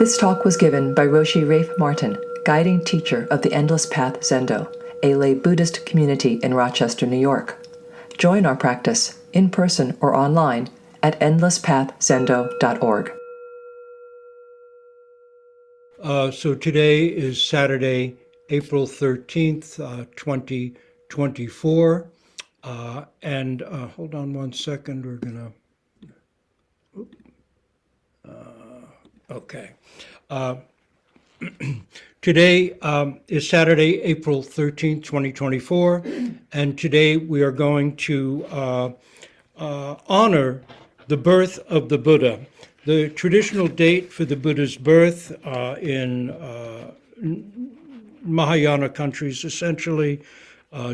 This talk was given by Roshi Rafe Martin, guiding teacher of the Endless Path Zendo, a lay Buddhist community in Rochester, New York. Join our practice, in person or online, at endlesspathzendo.org. So today is Saturday, April 13th, 2024. And hold on one second, we're going to... okay. Today is Saturday, April 13th, 2024, and today we are going to honor the birth of the Buddha. The traditional date for the Buddha's birth in Mahayana countries, essentially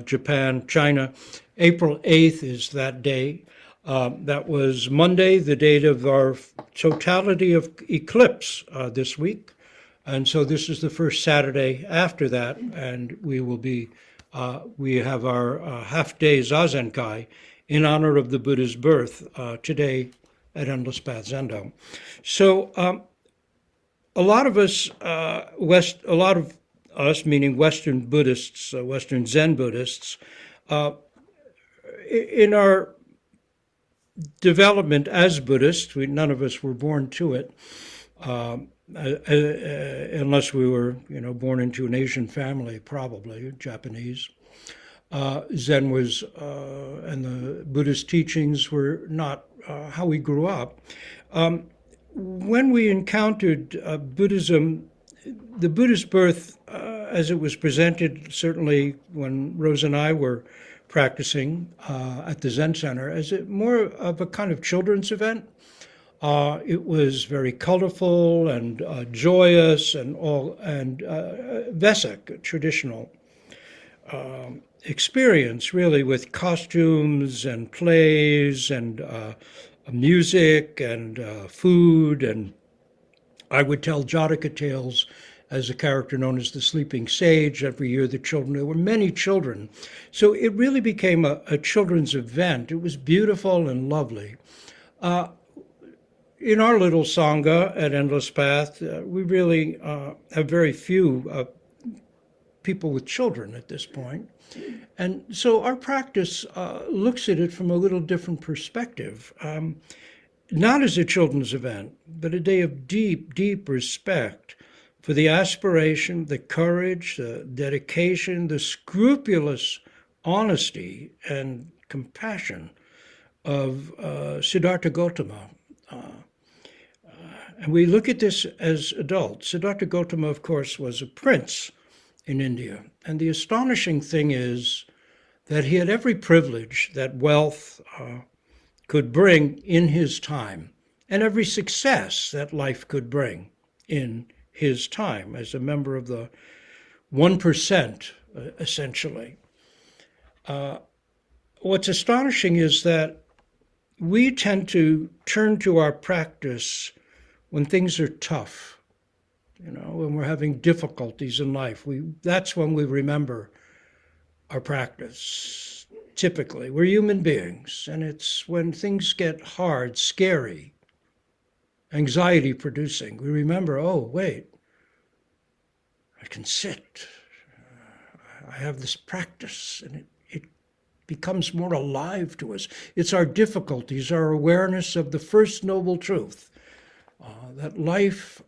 Japan, China, April 8th is that day. That was Monday, the date of our totality of eclipse this week. And so this is the first Saturday after that, and we will be, we have our half-day Zazenkai in honor of the Buddha's birth today at Endless Path Zendo. So a lot of us, meaning Western Buddhists, Western Zen Buddhists, in our development as Buddhists, none of us were born to it, unless we were, born into an Asian family, probably Japanese. Zen was, and the Buddhist teachings were not how we grew up. When we encountered Buddhism, the Buddha's birth, as it was presented, certainly when Rose and I were practicing at the Zen Center, as more of a kind of children's event. It was very colorful and joyous and Vesic, traditional experience, really, with costumes and plays and music and food. And I would tell Jataka tales as a character known as the Sleeping Sage. Every year there were many children. So it really became a children's event. It was beautiful and lovely. In our little Sangha at Endless Path, we really have very few people with children at this point. And so our practice looks at it from a little different perspective. Not as a children's event, but a day of deep, deep respect for the aspiration, the courage, the dedication, the scrupulous honesty and compassion of Siddhartha Gautama. And we look at this as adults. Siddhartha Gautama, of course, was a prince in India. And the astonishing thing is that he had every privilege that wealth could bring in his time, and every success that life could bring in his time as a member of the 1%, essentially. What's astonishing is that we tend to turn to our practice when things are tough, when we're having difficulties in life. That's when we remember our practice. Typically, we're human beings, and it's when things get hard, scary, anxiety-producing, we remember, oh, wait, I can sit. I have this practice, and it becomes more alive to us. It's our difficulties, our awareness of the first noble truth, that life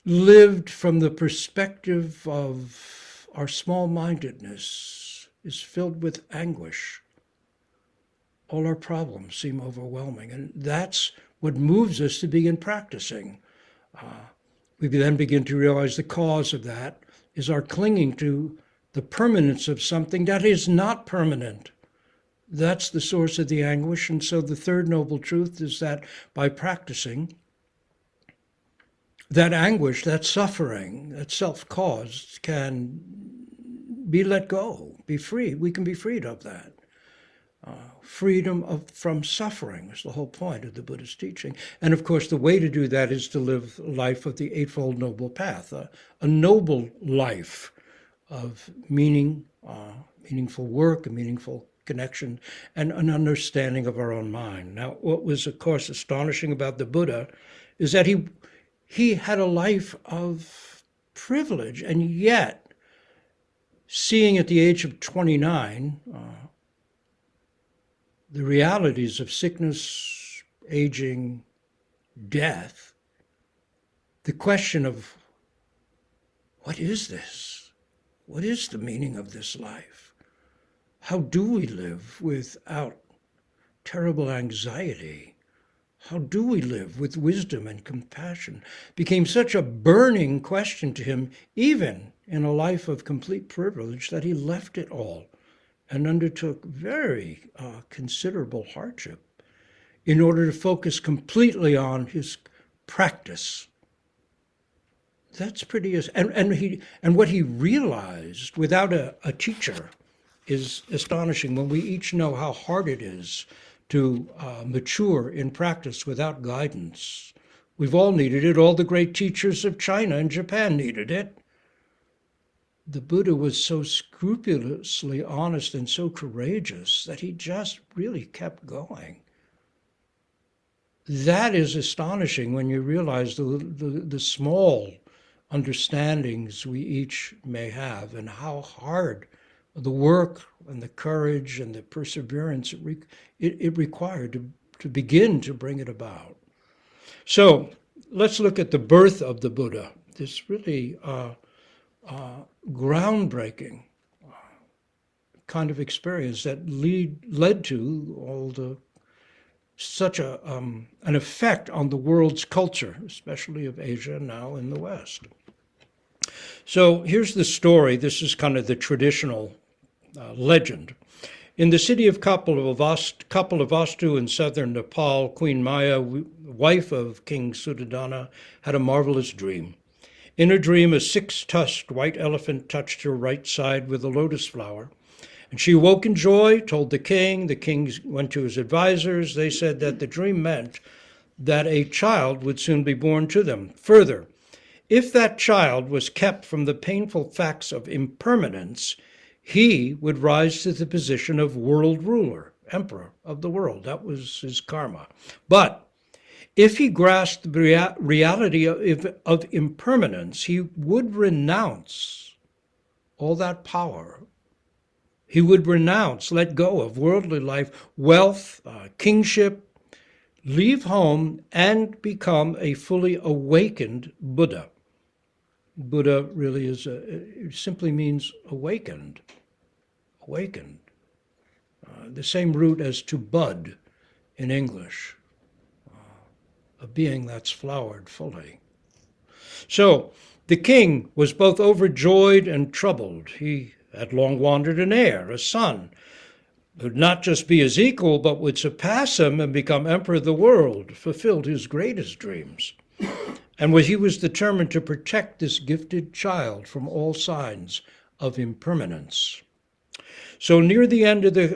lived from the perspective of our small-mindedness is filled with anguish. All our problems seem overwhelming, and that's what moves us to begin practicing. We then begin to realize the cause of that is our clinging to the permanence of something that is not permanent. That's the source of the anguish. And so the third noble truth is that by practicing, that anguish, that suffering, that self-caused can be let go, be free. We can be freed of that. Freedom from suffering is the whole point of the Buddhist teaching. And of course, the way to do that is to live a life of the Eightfold Noble Path, a noble life of meaningful work, a meaningful connection and an understanding of our own mind. Now, what was, of course, astonishing about the Buddha is that he had a life of privilege, and yet, seeing at the age of 29, the realities of sickness, aging, death, the question of what is this? What is the meaning of this life? How do we live without terrible anxiety? How do we live with wisdom and compassion? Became such a burning question to him, even in a life of complete privilege, that he left it all and undertook very considerable hardship in order to focus completely on his practice. That's pretty, and what he realized without a teacher is astonishing, when we each know how hard it is to mature in practice without guidance. We've all needed it. All the great teachers of China and Japan needed it. The Buddha was so scrupulously honest and so courageous that he just really kept going. That is astonishing when you realize the small understandings we each may have and how hard the work and the courage and the perseverance it required to begin to bring it about. So let's look at the birth of the Buddha, this really groundbreaking kind of experience that led to all the such an effect on the world's culture, especially of Asia and now in the West. So here's the story. This is kind of the traditional legend. In the city of Kapilavastu in southern Nepal, Queen Maya, wife of King Suddhodana, had a marvelous dream. In her dream, a six-tusked white elephant touched her right side with a lotus flower. And she awoke in joy, told the king. The king went to his advisors. They said that the dream meant that a child would soon be born to them. Further, if that child was kept from the painful facts of impermanence, he would rise to the position of world ruler, emperor of the world. That was his karma. But if he grasped the reality of impermanence, he would renounce all that power. He would renounce, let go of worldly life, wealth, kingship, leave home, and become a fully awakened Buddha. Buddha really it simply means awakened. Awakened. The same root as to bud in English. A being that's flowered fully. So the king was both overjoyed and troubled. He had long wanted an heir, a son, who would not just be his equal, but would surpass him and become emperor of the world, fulfilled his greatest dreams. And he was determined to protect this gifted child from all signs of impermanence. So near the end of the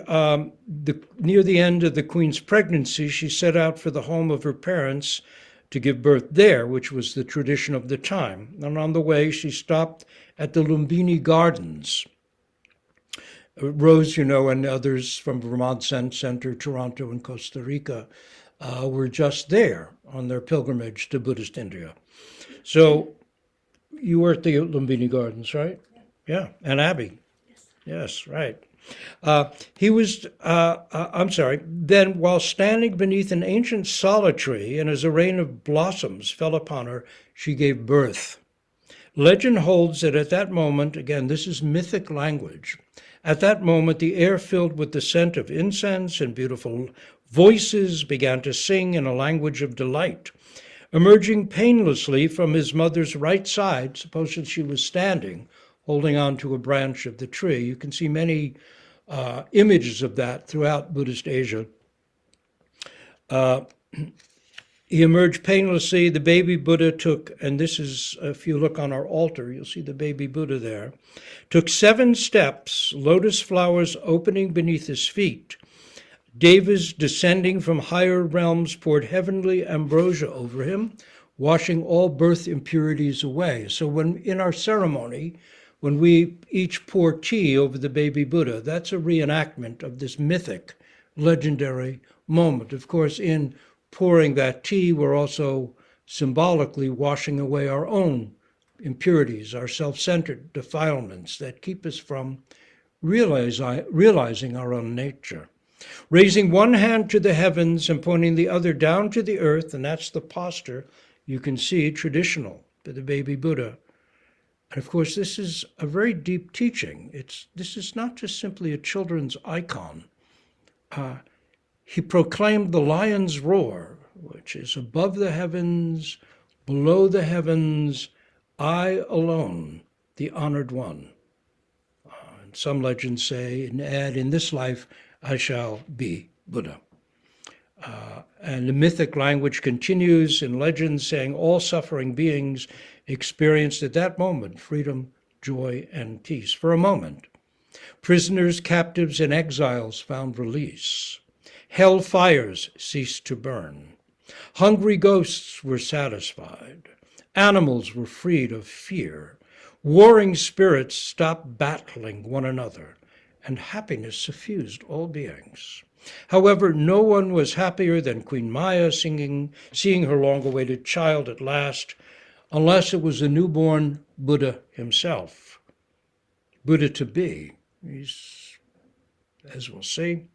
queen's pregnancy, she set out for the home of her parents to give birth there, which was the tradition of the time. And on the way, she stopped at the Lumbini Gardens. Rose, and others from Vermont Zen Center, Toronto, and Costa Rica were just there on their pilgrimage to Buddhist India. So you were at the Lumbini Gardens, right? Yeah. And Abby? Yes, right. Then while standing beneath an ancient sala tree and as a rain of blossoms fell upon her, she gave birth. Legend holds that at that moment, again, this is mythic language, at that moment the air filled with the scent of incense and beautiful voices began to sing in a language of delight. Emerging painlessly from his mother's right side, suppose that she was standing, holding on to a branch of the tree. You can see many images of that throughout Buddhist Asia. He emerged painlessly. The baby Buddha took, and this is, if you look on our altar, you'll see the baby Buddha there, took 7 steps, lotus flowers opening beneath his feet. Devas descending from higher realms poured heavenly ambrosia over him, washing all birth impurities away. So when in our ceremony, When we each pour tea over the baby Buddha, that's a reenactment of this mythic, legendary moment. Of course, in pouring that tea, we're also symbolically washing away our own impurities, our self-centered defilements that keep us from realizing our own nature. Raising one hand to the heavens and pointing the other down to the earth, and that's the posture you can see traditional for the baby Buddha. And of course, this is a very deep teaching. This is not just simply a children's icon. He proclaimed the lion's roar, which is above the heavens, below the heavens, I alone, the honored one. And some legends say and add, in this life, I shall be Buddha. And the mythic language continues in legends saying all suffering beings experienced at that moment freedom, joy, and peace. For a moment, prisoners, captives, and exiles found release. Hell fires ceased to burn. Hungry ghosts were satisfied. Animals were freed of fear. Warring spirits stopped battling one another, and happiness suffused all beings. However, no one was happier than Queen Maya seeing her long-awaited child at last, unless it was the newborn Buddha himself. Buddha to be, he's, as we'll see,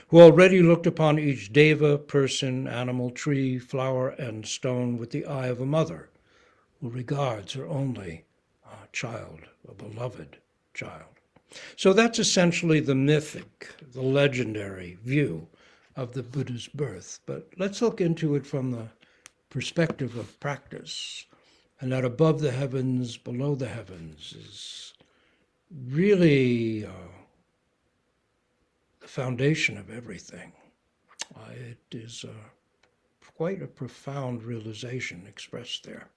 who already looked upon each deva, person, animal, tree, flower, and stone with the eye of a mother, who regards her only child, a beloved child. So that's essentially the mythic, the legendary view of the Buddha's birth. But let's look into it from the perspective of practice. And that above the heavens, below the heavens is really the foundation of everything. It is quite a profound realization expressed there.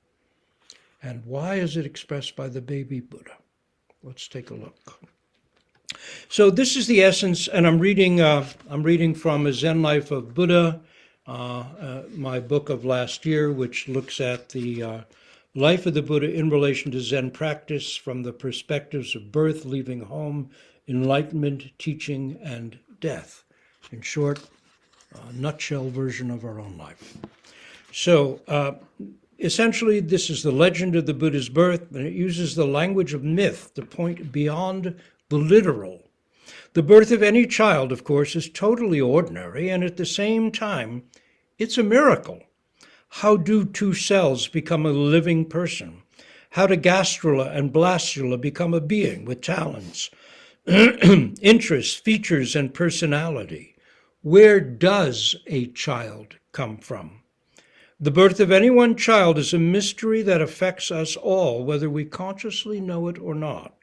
And why is it expressed by the baby Buddha? Let's take a look. So this is the essence, and I'm reading from a Zen Life of Buddha, my book of last year, which looks at the life of the Buddha in relation to Zen practice from the perspectives of birth, leaving home, enlightenment, teaching, and death. In short, a nutshell version of our own life. So essentially, this is the legend of the Buddha's birth, and it uses the language of myth to point beyond the literal. The birth of any child, of course, is totally ordinary, and at the same time, it's a miracle. How do two cells become a living person? How do gastrula and blastula become a being with talents, interests, features, and personality? Where does a child come from? The birth of any one child is a mystery that affects us all, whether we consciously know it or not.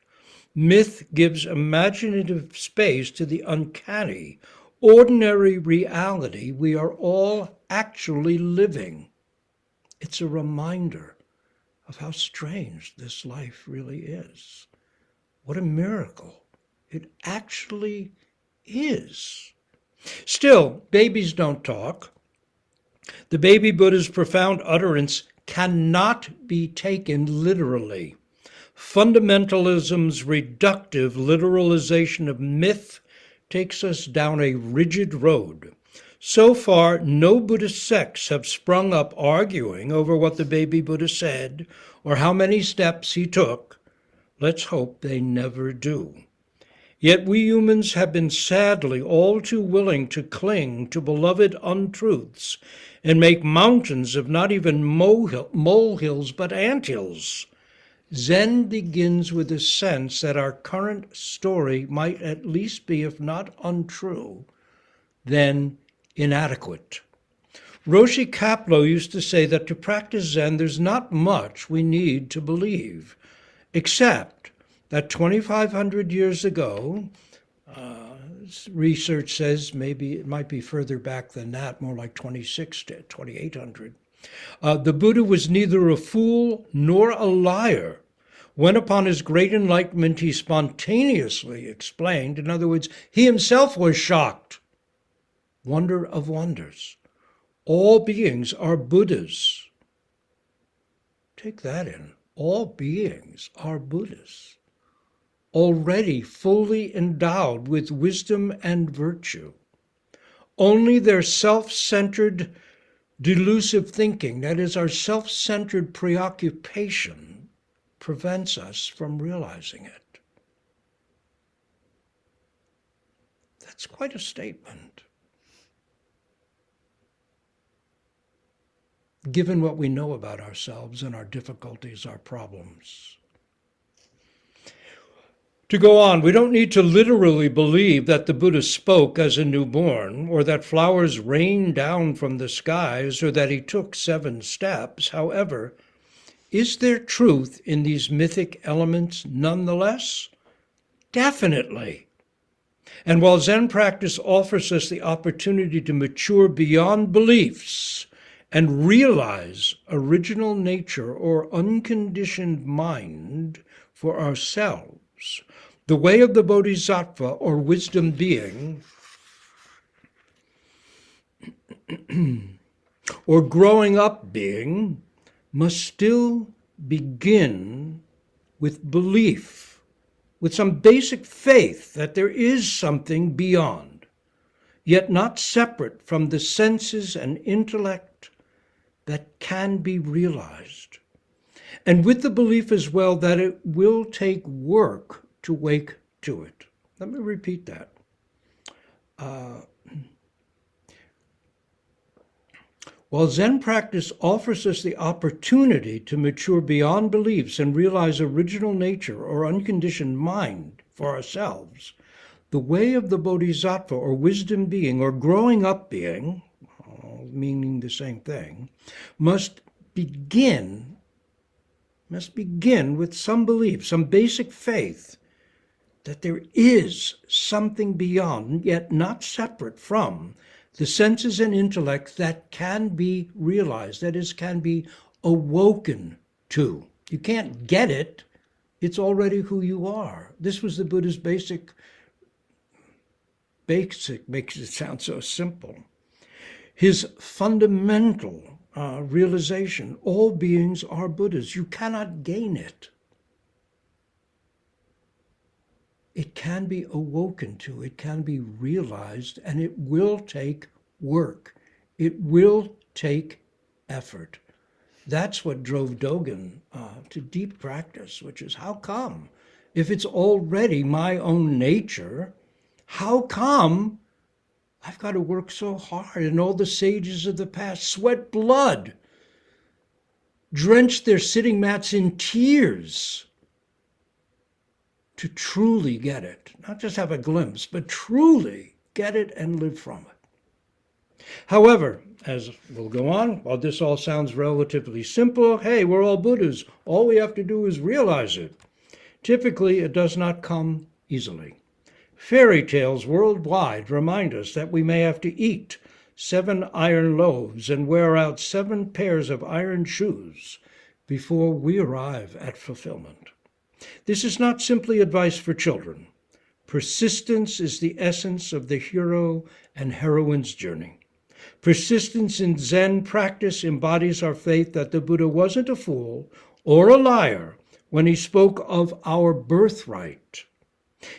Myth gives imaginative space to the uncanny, ordinary reality we are all actually living. It's a reminder of how strange this life really is. What a miracle it actually is. Still, babies don't talk. The baby Buddha's profound utterance cannot be taken literally. Fundamentalism's reductive literalization of myth takes us down a rigid road. So far, no Buddhist sects have sprung up arguing over what the baby Buddha said or how many steps he took. Let's hope they never do. Yet we humans have been sadly all too willing to cling to beloved untruths and make mountains of not even molehills but anthills. Zen begins with a sense that our current story might at least be, if not untrue, then inadequate. Roshi Kapleau used to say that to practice Zen, there's not much we need to believe, except that 2,500 years ago, research says maybe it might be further back than that, more like 2,800, the Buddha was neither a fool nor a liar. When upon his great enlightenment, he spontaneously explained, in other words, he himself was shocked. Wonder of wonders. All beings are Buddhas. Take that in. All beings are Buddhas. already fully endowed with wisdom and virtue. Only their self-centered, delusive thinking, that is, our self-centered preoccupation, prevents us from realizing it. That's quite a statement, given what we know about ourselves and our difficulties, our problems. To go on, we don't need to literally believe that the Buddha spoke as a newborn, or that flowers rained down from the skies, or that he took 7 steps. However, is there truth in these mythic elements nonetheless? Definitely. And while Zen practice offers us the opportunity to mature beyond beliefs and realize original nature or unconditioned mind for ourselves, the way of the Bodhisattva or wisdom being, or growing up being, must still begin with belief, with some basic faith that there is something beyond, yet not separate from the senses and intellect that can be realized. And with the belief as well that it will take work to wake to it. Let me repeat that. While Zen practice offers us the opportunity to mature beyond beliefs and realize original nature or unconditioned mind for ourselves, the way of the Bodhisattva or wisdom being or growing up being, meaning the same thing, must begin with some belief, some basic faith that there is something beyond, yet not separate from, the senses and intellect that can be realized, that is, can be awoken to. You can't get it. It's already who you are. This was the Buddha's basic makes it sound so simple. His fundamental realization, all beings are Buddhas. You cannot gain it. It can be awoken to, it can be realized, and it will take work. It will take effort. That's what drove Dogen to deep practice, which is how come, if it's already my own nature, how come I've got to work so hard? And all the sages of the past sweat blood, drenched their sitting mats in tears to truly get it, not just have a glimpse, but truly get it and live from it. However, as we'll go on, while this all sounds relatively simple, hey, we're all Buddhas, all we have to do is realize it. Typically, it does not come easily. Fairy tales worldwide remind us that we may have to eat 7 iron loaves and wear out 7 pairs of iron shoes before we arrive at fulfillment. This is not simply advice for children. Persistence is the essence of the hero and heroine's journey. Persistence in Zen practice embodies our faith that the Buddha wasn't a fool or a liar when he spoke of our birthright.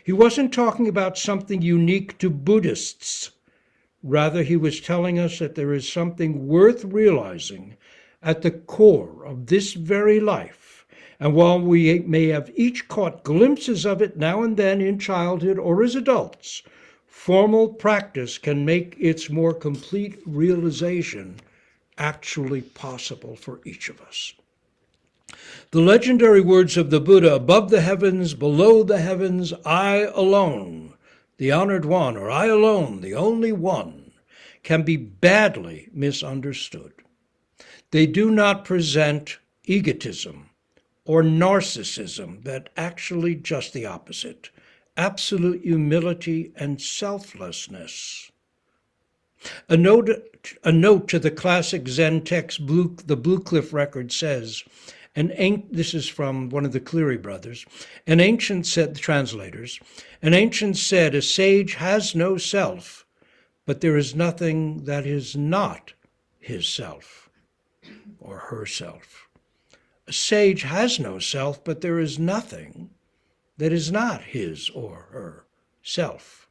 He wasn't talking about something unique to Buddhists. Rather, he was telling us that there is something worth realizing at the core of this very life. And while we may have each caught glimpses of it now and then in childhood or as adults, formal practice can make its more complete realization actually possible for each of us. The legendary words of the Buddha, above the heavens, below the heavens, I alone, the honored one, or I alone, the only one, can be badly misunderstood. They do not present egotism or narcissism, but actually just the opposite, absolute humility and selflessness. A note to the classic Zen text, the Blue Cliff Record says, this is from one of the Cleary brothers, the translators, an ancient said, a sage has no self, but there is nothing that is not his self or herself. A sage has no self, but there is nothing that is not his or her self.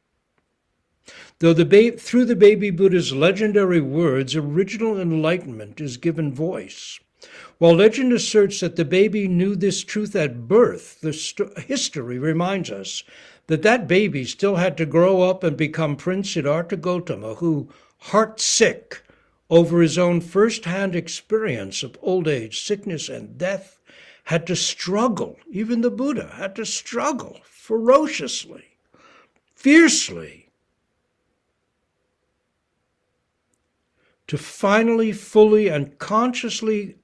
Through the baby Buddha's legendary words, original enlightenment is given voice. While legend asserts that the baby knew this truth at birth, history reminds us that that baby still had to grow up and become Prince Siddhartha Gautama, who, heart-sick over his own first-hand experience of old age, sickness, and death, had to struggle, even the Buddha had to struggle ferociously, fiercely, to finally, fully, and consciously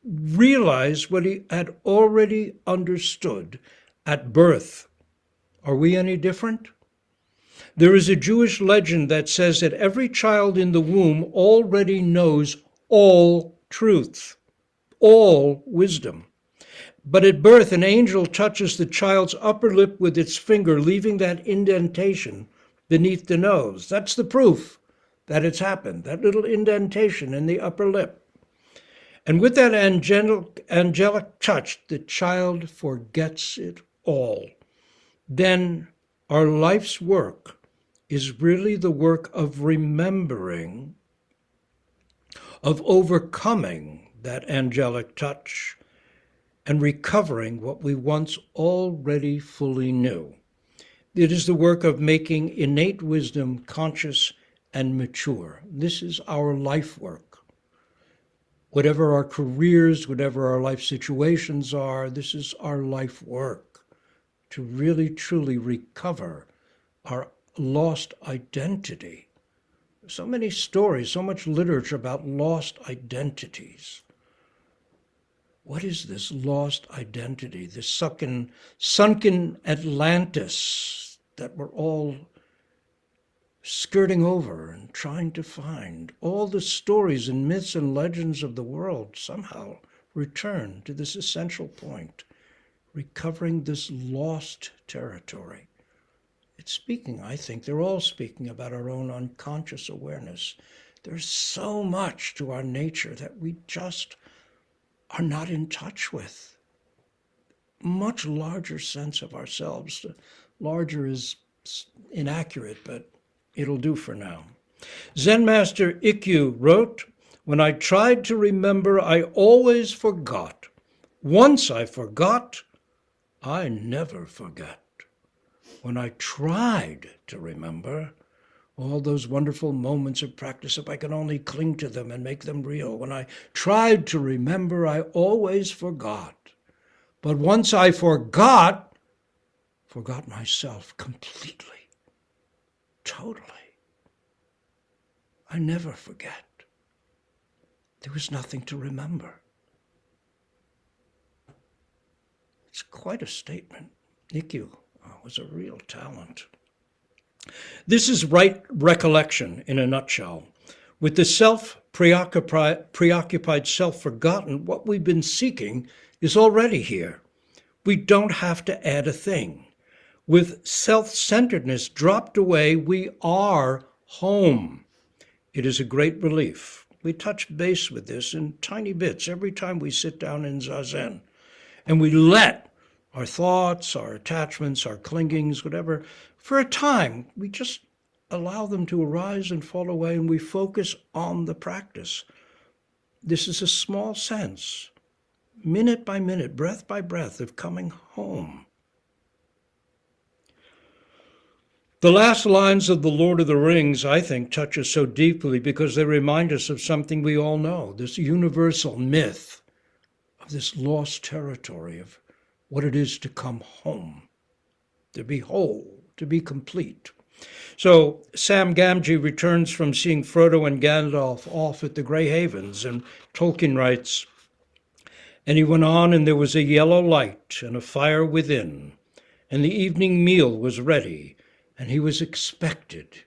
realize what he had already understood at birth. Are we any different? There is a Jewish legend that says that every child in the womb already knows all truth, all wisdom. But at birth, an angel touches the child's upper lip with its finger, leaving that indentation beneath the nose. That's the proof that it's happened, that little indentation in the upper lip. And with that angelic touch, the child forgets it all. Then our life's work is really the work of remembering, of overcoming that angelic touch and recovering what we once already fully knew. It is the work of making innate wisdom conscious and mature. This is our life work. Whatever our careers, whatever our life situations are, this is our life work, to really truly recover our lost identity. So many stories, so much literature about lost identities. What is this lost identity, this sunken Atlantis that we're all skirting over and trying to find? All the stories and myths and legends of the world somehow return to this essential point, recovering this lost territory. It's speaking, I think, they're all speaking about our own unconscious awareness. There's so much to our nature that we just are not in touch with. Much larger sense of ourselves. Larger is inaccurate, but it'll do for now. Zen Master Ikkyu wrote, "When I tried to remember, I always forgot. Once I forgot, I never forget." When I tried to remember, all those wonderful moments of practice, if I can only cling to them and make them real. When I tried to remember, I always forgot. But once I forgot myself completely, totally. I never forget. There was nothing to remember. It's quite a statement. Ikkyu was a real talent. This is right recollection in a nutshell. With the preoccupied self forgotten, what we've been seeking is already here. We don't have to add a thing. With self-centeredness dropped away, we are home. It is a great relief. We touch base with this in tiny bits every time we sit down in Zazen. And we let our thoughts, our attachments, our clingings, whatever, for a time, we just allow them to arise and fall away, and we focus on the practice. This is a small sense, minute by minute, breath by breath, of coming home. The last lines of The Lord of the Rings, I think, touch us so deeply because they remind us of something we all know, this universal myth of this lost territory, of what it is to come home, to be whole, to be complete. So Sam Gamgee returns from seeing Frodo and Gandalf off at the Grey Havens, and Tolkien writes, "And he went on, and there was a yellow light and a fire within, and the evening meal was ready, and he was expected.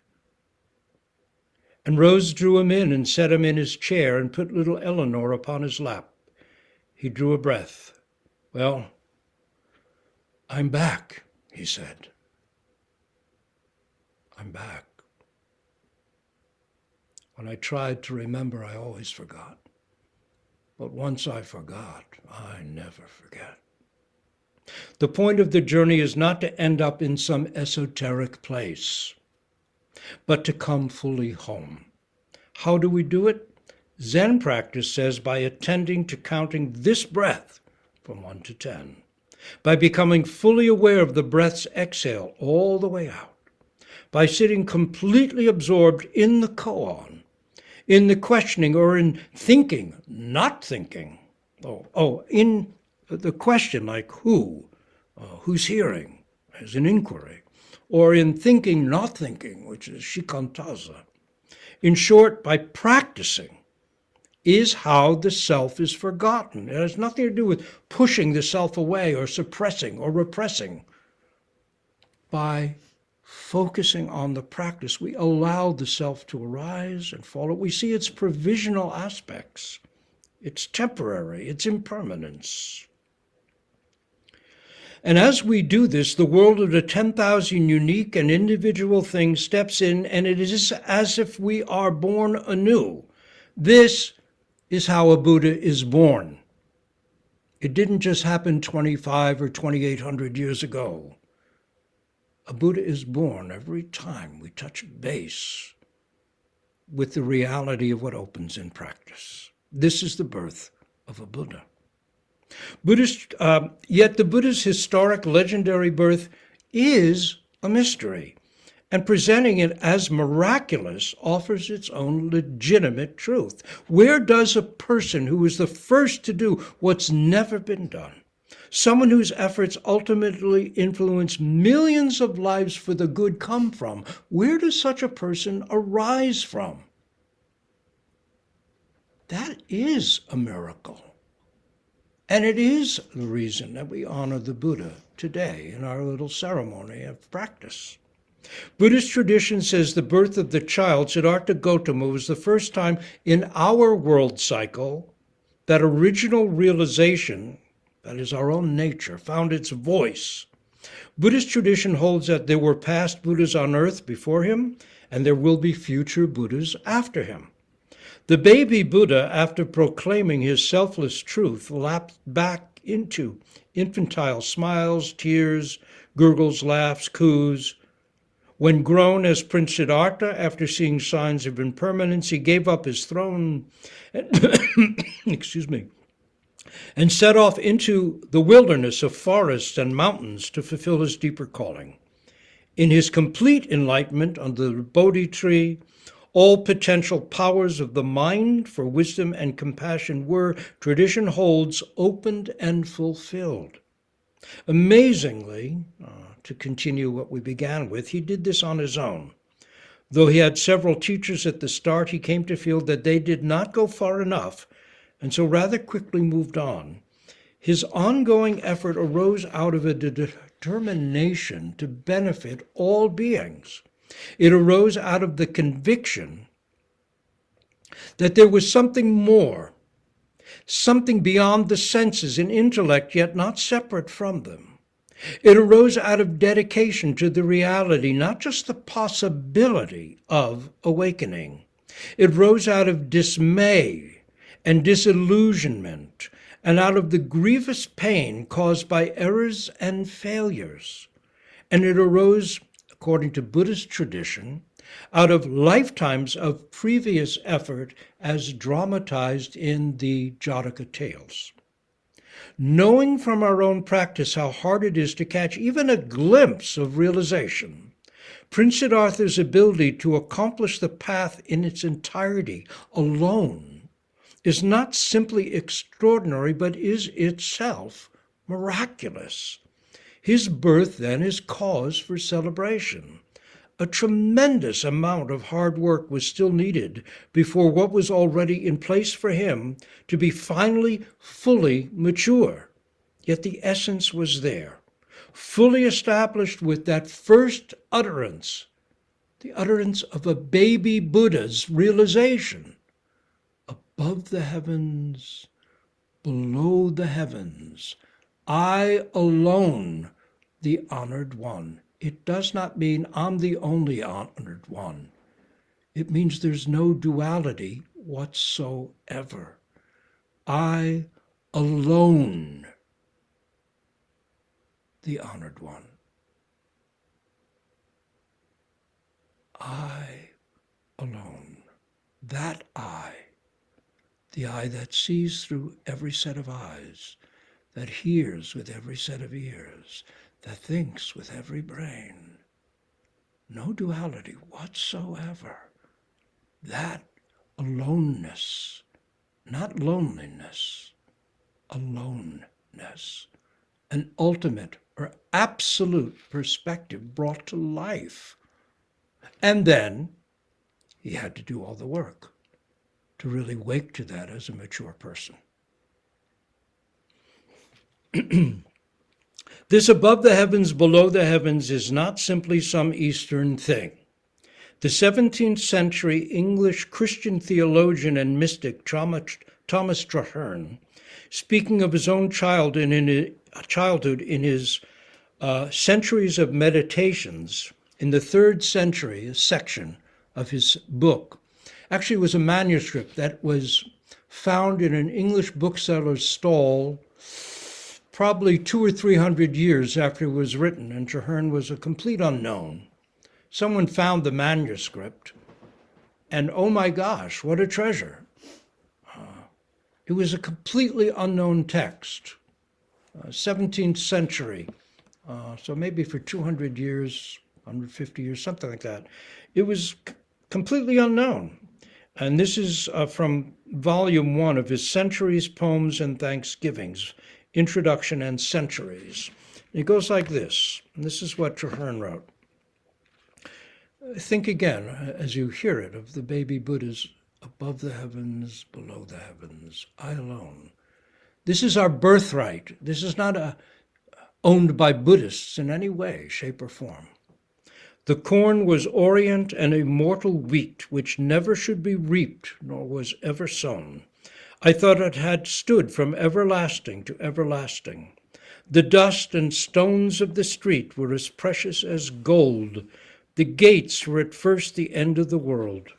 And Rose drew him in and set him in his chair and put little Eleanor upon his lap. He drew a breath. 'Well, I'm back,' he said. 'I'm back. When I tried to remember, I always forgot. But once I forgot, I never forget.' The point of the journey is not to end up in some esoteric place, but to come fully home. How do we do it? Zen practice says by attending to counting this breath from 1 to 10, by becoming fully aware of the breath's exhale all the way out, by sitting completely absorbed in the koan, in the questioning or in thinking, not thinking. In the question like who, who's hearing, as an inquiry, or in thinking, not thinking, which is shikantaza. In short, by practicing is how the self is forgotten. It has nothing to do with pushing the self away or suppressing or repressing. By focusing on the practice, we allow the self to arise and fall. We see its provisional aspects, its temporary, its impermanence. And as we do this, the world of the 10,000 unique and individual things steps in, and it is as if we are born anew. This is how a Buddha is born. It didn't just happen 25 or 2,800 years ago. A Buddha is born every time we touch base with the reality of what opens in practice. This is the birth of a Buddha. Yet the Buddha's historic legendary birth is a mystery, and presenting it as miraculous offers its own legitimate truth. Where does a person who is the first to do what's never been done, someone whose efforts ultimately influence millions of lives for the good, come from? Where does such a person arise from? That is a miracle. And it is the reason that we honor the Buddha today in our little ceremony of practice. Buddhist tradition says the birth of the child, Siddhartha Gautama, was the first time in our world cycle that original realization, that is our own nature, found its voice. Buddhist tradition holds that there were past Buddhas on earth before him, and there will be future Buddhas after him. The baby Buddha, after proclaiming his selfless truth, lapsed back into infantile smiles, tears, gurgles, laughs, coos. When grown as Prince Siddhartha, after seeing signs of impermanence, he gave up his throne and set off into the wilderness of forests and mountains to fulfill his deeper calling. In his complete enlightenment under the Bodhi tree, all potential powers of the mind for wisdom and compassion were, tradition holds, opened and fulfilled. Amazingly, to continue what we began with, he did this on his own. Though he had several teachers at the start, he came to feel that they did not go far enough, and so rather quickly moved on. His ongoing effort arose out of a determination to benefit all beings. It arose out of the conviction that there was something more, something beyond the senses and intellect, yet not separate from them. It arose out of dedication to the reality, not just the possibility of awakening. It rose out of dismay and disillusionment, and out of the grievous pain caused by errors and failures. And it arose, according to Buddhist tradition, out of lifetimes of previous effort as dramatized in the Jataka tales. Knowing from our own practice how hard it is to catch even a glimpse of realization, Prince Siddhartha's ability to accomplish the path in its entirety alone is not simply extraordinary, but is itself miraculous. His birth, then, is cause for celebration. A tremendous amount of hard work was still needed before what was already in place for him to be finally fully mature. Yet the essence was there, fully established with that first utterance, the utterance of a baby Buddha's realization. Above the heavens, below the heavens, I alone, the honored one. It does not mean I'm the only honored one. It means there's no duality whatsoever. I alone. the honored one. I alone, that I, the I that sees through every set of eyes, that hears with every set of ears, that thinks with every brain. No duality whatsoever. That aloneness, not loneliness, aloneness, an ultimate or absolute perspective brought to life. And then he had to do all the work to really wake to that as a mature person. This above the heavens, below the heavens is not simply some Eastern thing. The 17th century English Christian theologian and mystic Thomas Traherne, speaking of his own childhood in his Centuries of Meditations, in the 3rd century section of his book, actually was a manuscript that was found in an English bookseller's stall probably 200 or 300 years after it was written, and Traherne was a complete unknown. Someone found the manuscript, and oh my gosh, what a treasure. It was a completely unknown text, 17th century, so maybe for 200 years, 150 years, something like that. It was completely unknown. And this is from volume 1 of his Centuries, Poems, and Thanksgivings, Introduction and Centuries. It goes like this, and this is what Traherne wrote. Think again, as you hear it, of the baby Buddhas above the heavens, below the heavens, I alone. This is our birthright. This is not owned by Buddhists in any way, shape, or form. The corn was orient and immortal wheat, which never should be reaped, nor was ever sown. I thought it had stood from everlasting to everlasting. The dust and stones of the street were as precious as gold. The gates were at first the end of the world.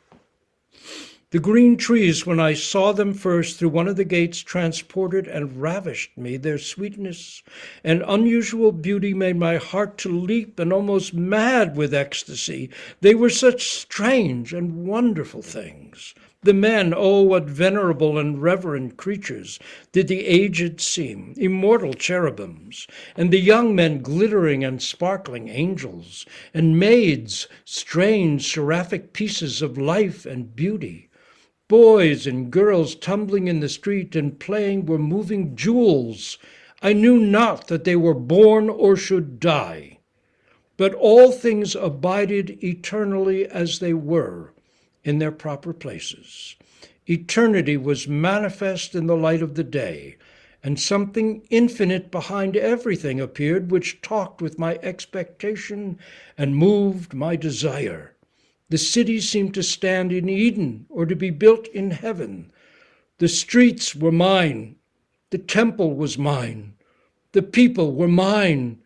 The green trees, when I saw them first through one of the gates, transported and ravished me. Their sweetness and unusual beauty made my heart to leap and almost mad with ecstasy. They were such strange and wonderful things. The men, oh, what venerable and reverend creatures did the aged seem, immortal cherubims, and the young men glittering and sparkling angels, and maids, strange seraphic pieces of life and beauty. Boys and girls tumbling in the street and playing were moving jewels. I knew not that they were born or should die. But all things abided eternally as they were in their proper places. Eternity was manifest in the light of the day, and something infinite behind everything appeared, which talked with my expectation and moved my desire. The city seemed to stand in Eden or to be built in heaven. The streets were mine. The temple was mine. The people were mine.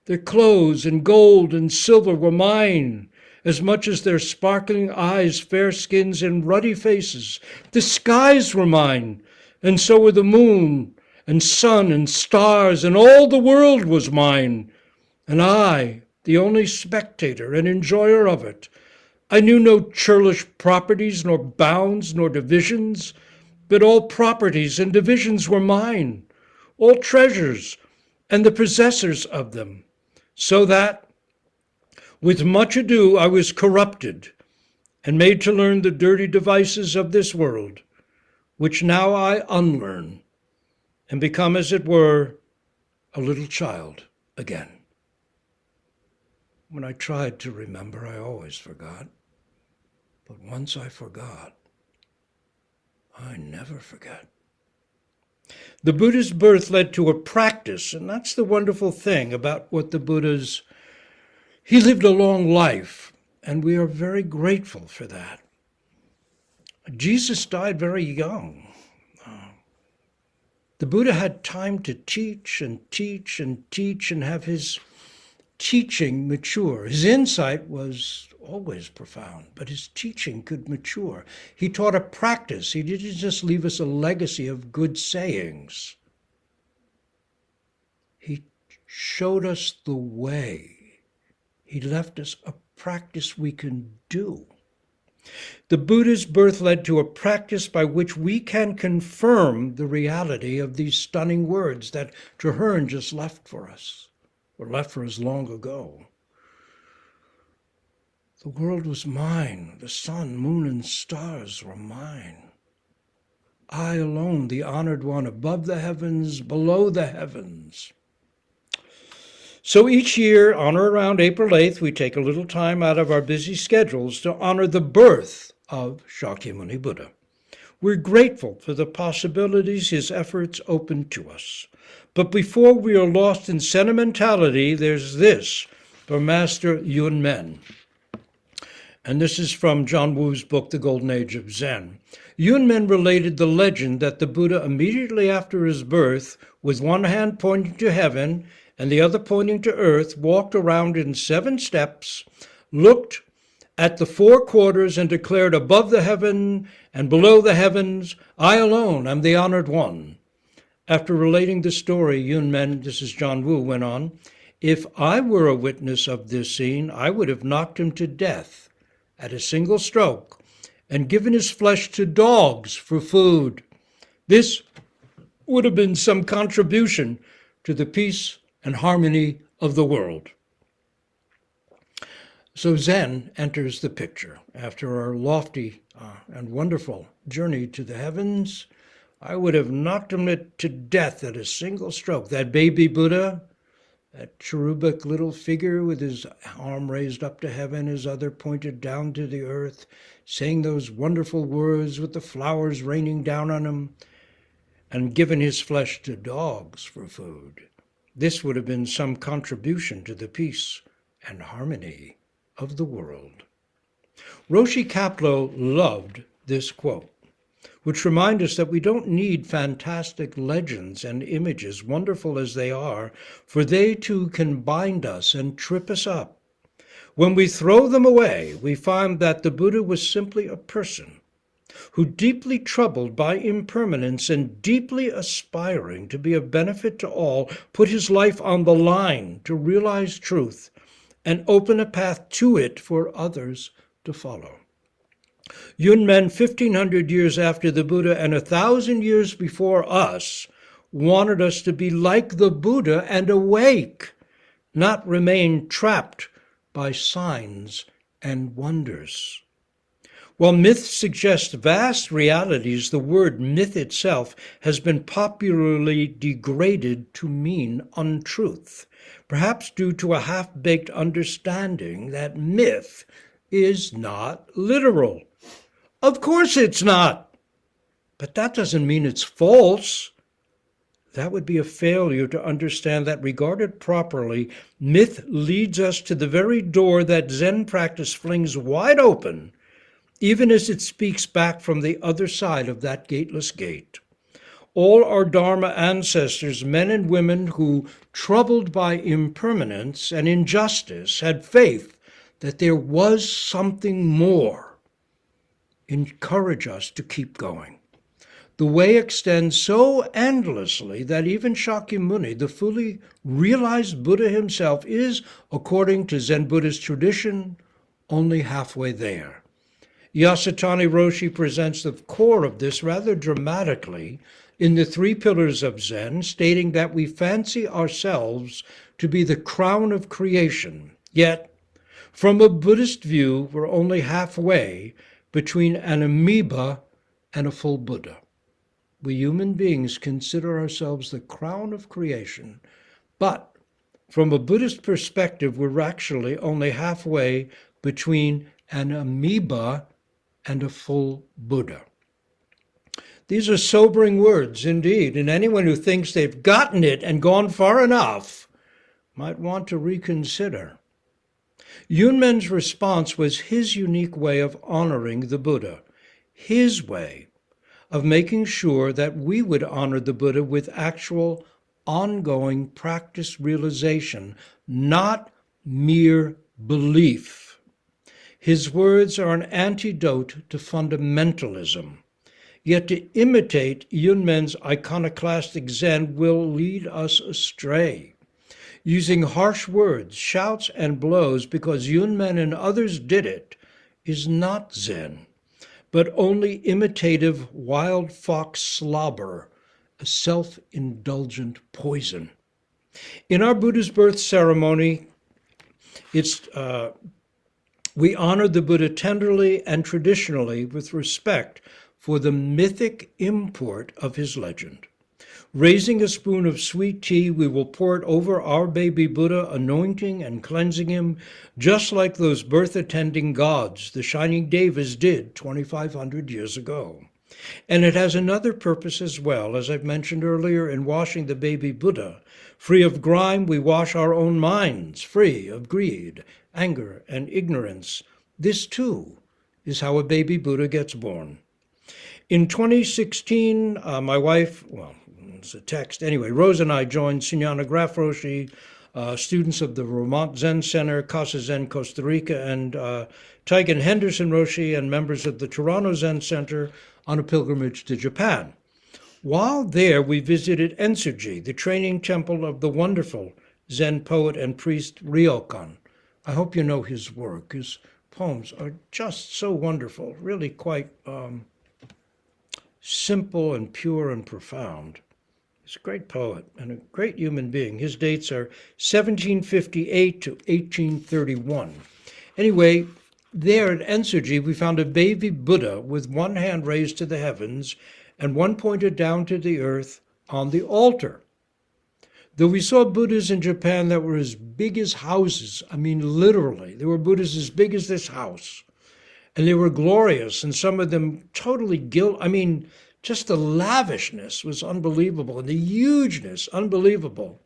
Their clothes and gold and silver were mine, as much as their sparkling eyes, fair skins, and ruddy faces. The skies were mine, and so were the moon and sun and stars, and all the world was mine. And I, the only spectator and enjoyer of it, I knew no churlish properties, nor bounds, nor divisions, but all properties and divisions were mine, all treasures, and the possessors of them, so that, with much ado, I was corrupted, and made to learn the dirty devices of this world, which now I unlearn, and become, as it were, a little child again. When I tried to remember, I always forgot. But once I forgot, I never forget. The Buddha's birth led to a practice, and that's the wonderful thing about what the Buddha's... He lived a long life, and we are very grateful for that. Jesus died very young. The Buddha had time to teach and teach and teach and have his teaching mature. His insight was always profound, but his teaching could mature. He taught a practice. He didn't just leave us a legacy of good sayings. He showed us the way. He left us a practice we can do. The Buddha's birth led to a practice by which we can confirm the reality of these stunning words that Traherne just left for us, or left for us long ago. The world was mine. The sun, moon, and stars were mine. I alone, the honored one, above the heavens, below the heavens. So each year, on or around April 8th, we take a little time out of our busy schedules to honor the birth of Shakyamuni Buddha. We're grateful for the possibilities his efforts opened to us. But before we are lost in sentimentality, there's this from Master Yun Men. And this is from John Wu's book, The Golden Age of Zen. Yun Men related the legend that the Buddha, immediately after his birth, with one hand pointing to heaven and the other pointing to earth, walked around in 7 steps, looked at the 4 quarters and declared, above the heaven and below the heavens, I alone am the honored one. After relating the story, Yun Men, this is John Wu, went on, if I were a witness of this scene, I would have knocked him to death at a single stroke and given his flesh to dogs for food. This would have been some contribution to the peace and harmony of the world. So Zen enters the picture. After our lofty and wonderful journey to the heavens, I would have knocked him to death at a single stroke. That baby Buddha, that cherubic little figure with his arm raised up to heaven, his other pointed down to the earth, saying those wonderful words with the flowers raining down on him, and given his flesh to dogs for food. This would have been some contribution to the peace and harmony of the world. Roshi Kapleau loved this quote, which reminds us that we don't need fantastic legends and images, wonderful as they are, for they too can bind us and trip us up. When we throw them away, we find that the Buddha was simply a person who, deeply troubled by impermanence and deeply aspiring to be of benefit to all, put his life on the line to realize truth and open a path to it for others to follow. Yun Men, 1,500 years after the Buddha and 1,000 years before us, wanted us to be like the Buddha and awake, not remain trapped by signs and wonders. While myth suggests vast realities, the word myth itself has been popularly degraded to mean untruth, perhaps due to a half-baked understanding that myth is not literal. Of course it's not, but that doesn't mean it's false. That would be a failure to understand that, regarded properly, myth leads us to the very door that Zen practice flings wide open, even as it speaks back from the other side of that gateless gate. All our Dharma ancestors, men and women who, troubled by impermanence and injustice, had faith that there was something more, encourage us to keep going. The way extends so endlessly that even Shakyamuni, the fully realized Buddha himself, is, according to Zen Buddhist tradition, only halfway there. Yasutani Roshi presents the core of this rather dramatically in the 3 pillars of Zen, stating that we fancy ourselves to be the crown of creation, yet, from a Buddhist view, we're only halfway between an amoeba and a full Buddha. We human beings consider ourselves the crown of creation, but from a Buddhist perspective, we're actually only halfway between an amoeba and a full Buddha. These are sobering words indeed, and anyone who thinks they've gotten it and gone far enough might want to reconsider. Yun Men's response was his unique way of honoring the Buddha, his way of making sure that we would honor the Buddha with actual, ongoing practice realization, not mere belief. His words are an antidote to fundamentalism. Yet to imitate Yun Men's iconoclastic Zen will lead us astray. Using harsh words, shouts, and blows because Yunmen and others did it is not Zen, but only imitative wild fox slobber, a self-indulgent poison. In our Buddha's birth ceremony, we honor the Buddha tenderly and traditionally with respect for the mythic import of his legend. Raising a spoon of sweet tea, we will pour it over our baby Buddha, anointing and cleansing him, just like those birth-attending gods, the shining devas, did 2,500 years ago. And it has another purpose as well, as I've mentioned earlier, in washing the baby Buddha. Free of grime, we wash our own minds, free of greed, anger, and ignorance. This, too, is how a baby Buddha gets born. In 2016, my wife, it's a text. Anyway, Rose and I joined Sunyana Graf Roshi, students of the Vermont Zen Center, Casa Zen, Costa Rica, and Taigen Henderson Roshi, and members of the Toronto Zen Center on a pilgrimage to Japan. While there, we visited Ensuji, the training temple of the wonderful Zen poet and priest Ryokan. I hope you know his work. His poems are just so wonderful, really quite simple and pure and profound. He's a great poet and a great human being. His dates are 1758 to 1831. Anyway, there at Ensuji, we found a baby Buddha with one hand raised to the heavens and one pointed down to the earth on the altar. Though we saw Buddhas in Japan that were as big as houses, I mean literally, there were Buddhas as big as this house. And they were glorious, and some of them totally just the lavishness was unbelievable, and the hugeness, unbelievable.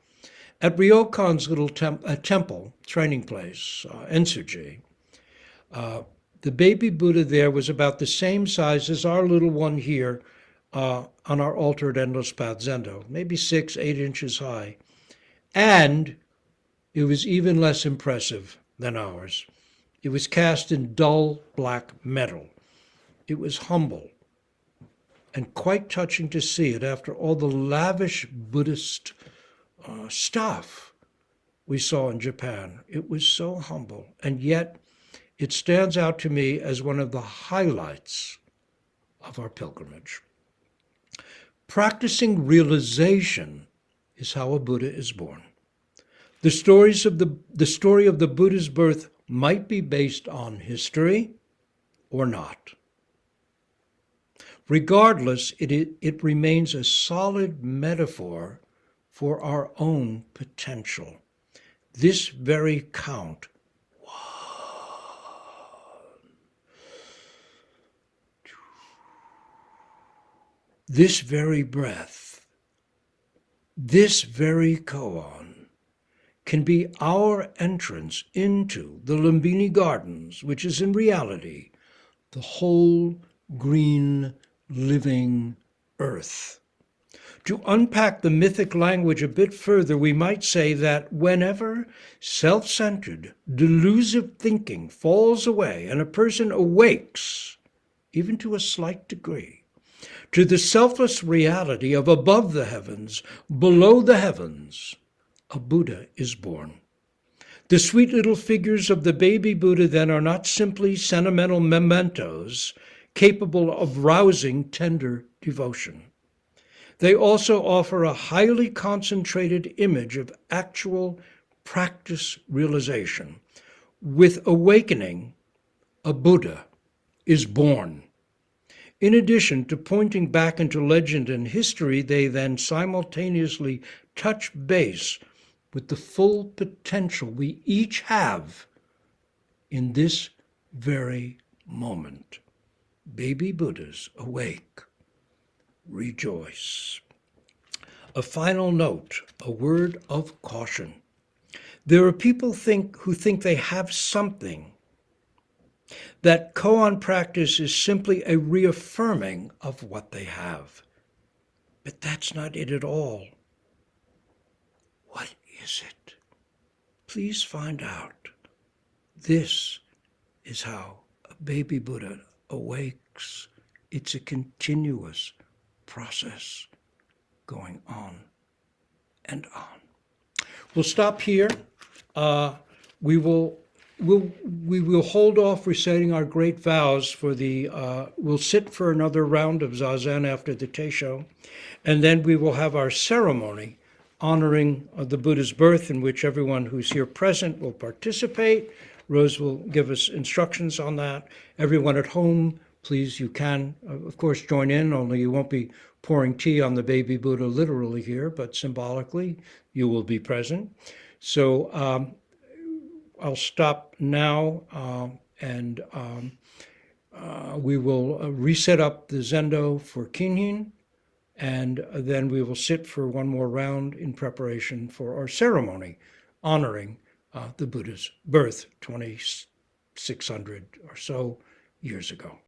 At Ryokan's little temple, training place, Ensuji, the baby Buddha there was about the same size as our little one here on our altar at Endless Path Zendo, maybe 6, 8 inches high. And it was even less impressive than ours. It was cast in dull black metal. It was humble and quite touching to see it after all the lavish Buddhist stuff we saw in Japan. It was so humble, and yet it stands out to me as one of the highlights of our pilgrimage. Practicing realization is how a Buddha is born. The story of the Buddha's birth might be based on history or not. Regardless, it remains a solid metaphor for our own potential. This very count, this very breath, this very koan, can be our entrance into the Lumbini Gardens, which is in reality the whole green living earth. To unpack the mythic language a bit further, we might say that whenever self-centered, delusive thinking falls away and a person awakes, even to a slight degree, to the selfless reality of above the heavens, below the heavens, a Buddha is born. The sweet little figures of the baby Buddha then are not simply sentimental mementos capable of rousing tender devotion. They also offer a highly concentrated image of actual practice realization. With awakening, a Buddha is born. In addition to pointing back into legend and history, they then simultaneously touch base with the full potential we each have in this very moment. Baby Buddhas, awake, rejoice. A final note, a word of caution. There are people who think they have something, that koan practice is simply a reaffirming of what they have. But that's not it at all. What is it? Please find out. This is how a baby Buddha awakes. It's a continuous process going on and on. we'll stop here. We will hold off reciting our great vows for we'll sit for another round of Zazen after the Teisho, and then we will have our ceremony honoring the Buddha's birth, in which everyone who's here present will participate. Rose will give us instructions on that. Everyone at home, please, you can, of course, join in, only you won't be pouring tea on the baby Buddha literally here, but symbolically, you will be present. So I'll stop now, and we will reset up the Zendo for Kinhin, and then we will sit for one more round in preparation for our ceremony honoring the Buddha's birth 2,600 or so years ago.